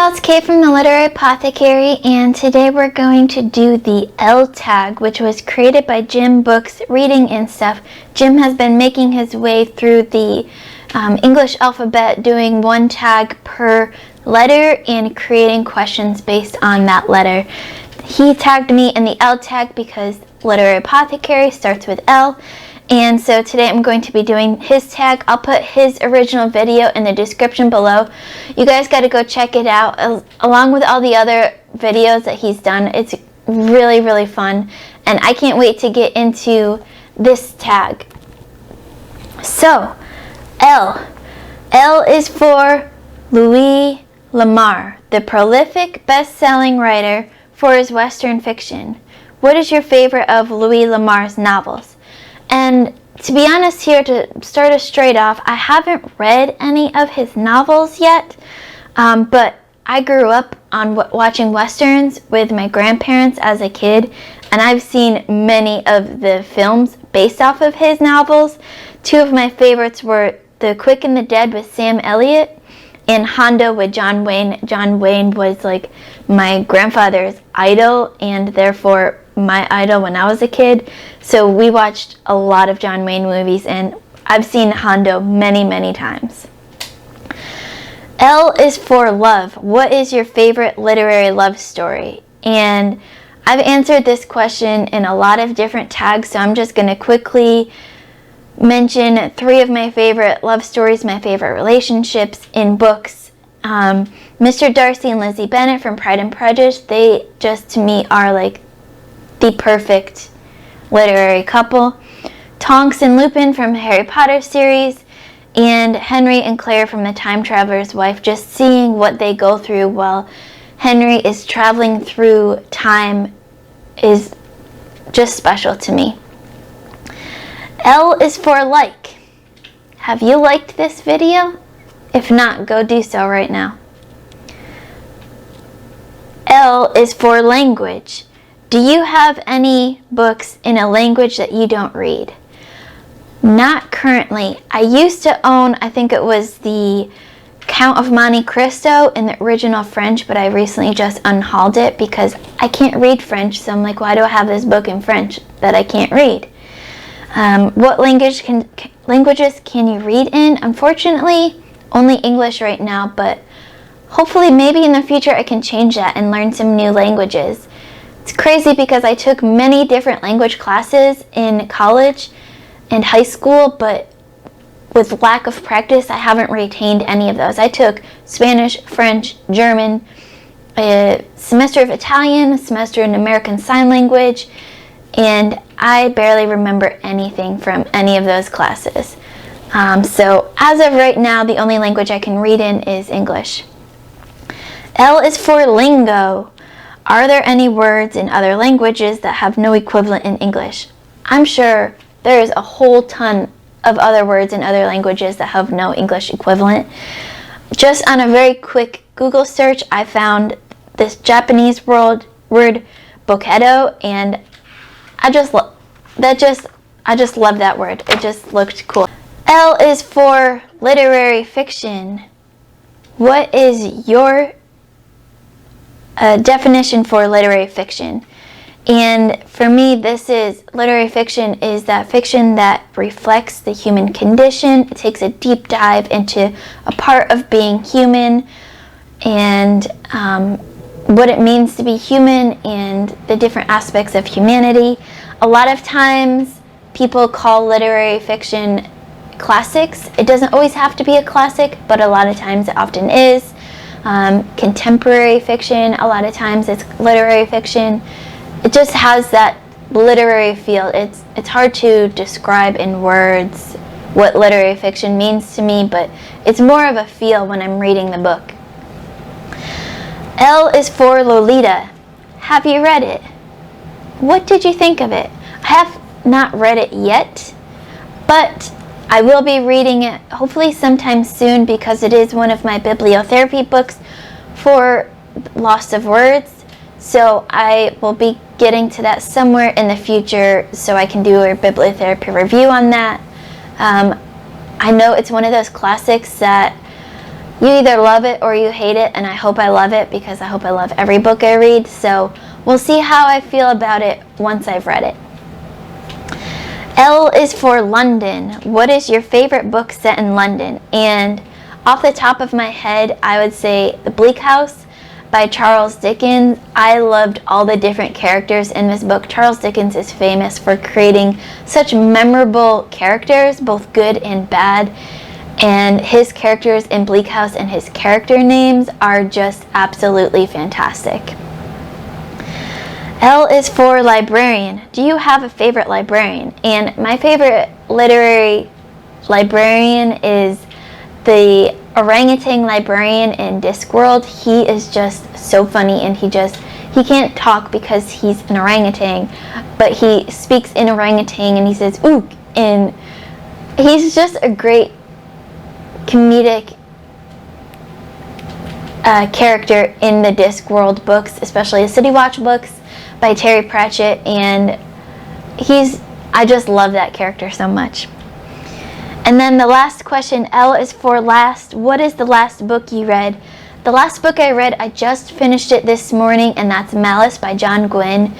y'all, it's Kay from the Literary Apothecary, and today we're going to do the L tag, which was created by Jim Books Reading and Stuff. Jim has been making his way through the English alphabet, doing one tag per letter and creating questions based on that letter. He tagged me in the L tag because Literary Apothecary starts with L. And so today I'm going to be doing his tag. I'll put his original video in the description below. You guys got to go check it out along with all the other videos that he's done. It's really, really fun. And I can't wait to get into this tag. So, L. L is for Louis L'Amour, the prolific best-selling writer for his Western fiction. What is your favorite of Louis L'Amour's novels? And to be honest here, to start us straight off, I haven't read any of his novels yet, but I grew up on watching Westerns with my grandparents as a kid, and I've seen many of the films based off of his novels. Two of my favorites were The Quick and the Dead with Sam Elliott and Hondo with John Wayne. John Wayne was like my grandfather's idol and therefore my idol when I was a kid. So we watched a lot of John Wayne movies and I've seen Hondo many, many times. L is for love. What is your favorite literary love story? And I've answered this question in a lot of different tags, so I'm just going to quickly mention three of my favorite love stories, my favorite relationships in books. Mr. Darcy and Lizzie Bennet from Pride and Prejudice, they just to me are like the perfect literary couple. Tonks and Lupin from the Harry Potter series, and Henry and Claire from The Time Traveler's Wife. Just seeing what they go through while Henry is traveling through time is just special to me. L is for like. Have you liked this video? If not, go do so right now. L is for language. Do you have any books in a language that you don't read? Not currently. I used to own, I think it was the Count of Monte Cristo in the original French, but I recently just unhauled it because I can't read French, so I'm like, why do I have this book in French that I can't read? What languages can you read in? Unfortunately, only English right now, but hopefully maybe in the future I can change that and learn some new languages. It's crazy because I took many different language classes in college and high school, but with lack of practice, I haven't retained any of those. I took Spanish, French, German, a semester of Italian, a semester in American Sign Language, and I barely remember anything from any of those classes. So as of right now, the only language I can read in is English. L is for lingo. Are there any words in other languages that have no equivalent in English? I'm sure there is a whole ton of other words in other languages that have no English equivalent. Just on a very quick Google search, I found this Japanese word bokedo, and I just love that word. It just looked cool. L is for literary fiction. What is your definition for literary fiction? And for me, literary fiction is that fiction that reflects the human condition. It takes a deep dive into a part of being human and what it means to be human and the different aspects of humanity. A lot of times people call literary fiction classics. It doesn't always have to be a classic, but a lot of times it often is. Contemporary fiction, a lot of times it's literary fiction. It just has that literary feel. It's hard to describe in words what literary fiction means to me, but it's more of a feel when I'm reading the book. L is for Lolita. Have you read it? What did you think of it? I have not read it yet, but I will be reading it hopefully sometime soon because it is one of my bibliotherapy books for loss of words. So I will be getting to that somewhere in the future so I can do a bibliotherapy review on that. I know it's one of those classics that You either love it or you hate it, and I hope I love it because I hope I love every book I read. So we'll see how I feel about it once I've read it. L is for London. What is your favorite book set in London? And off the top of my head, I would say The Bleak House by Charles Dickens. I loved all the different characters in this book. Charles Dickens is famous for creating such memorable characters, both good and bad. And his characters in Bleak House and his character names are just absolutely fantastic. L is for librarian. Do you have a favorite librarian? And my favorite literary librarian is the orangutan librarian in Discworld. He is just so funny, and he can't talk because he's an orangutan, but he speaks in orangutan and he says ook, and he's just a great comedic character in the Discworld books, especially the City Watch books by Terry Pratchett, and I just love that character so much. And then the last question, L is for last. What is the last book you read? The last book I read, I just finished it this morning, and that's Malice by John Gwynne.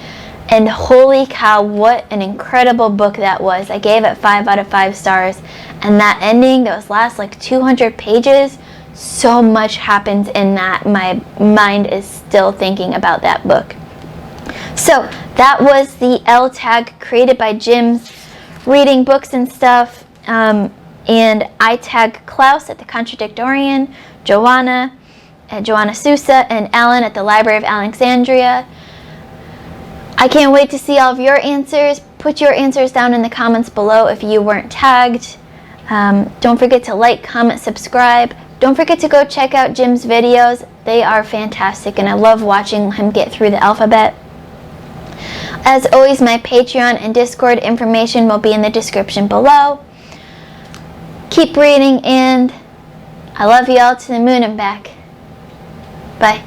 And holy cow, what an incredible book that was. I gave it 5 out of 5 stars. And that ending, those last like 200 pages, so much happens in that. My mind is still thinking about that book. So that was the L tag created by Jim's reading books and stuff. And I tag Klaus at the Contradictorian, Joanna at Joanna Sousa, and Alan at the Library of Alexandria. I can't wait to see all of your answers. Put your answers down in the comments below if you weren't tagged. Don't forget to like, comment, subscribe. Don't forget to go check out Jim's videos. They are fantastic, and I love watching him get through the alphabet. As always, my Patreon and Discord information will be in the description below. Keep reading, and I love you all to the moon and back. Bye.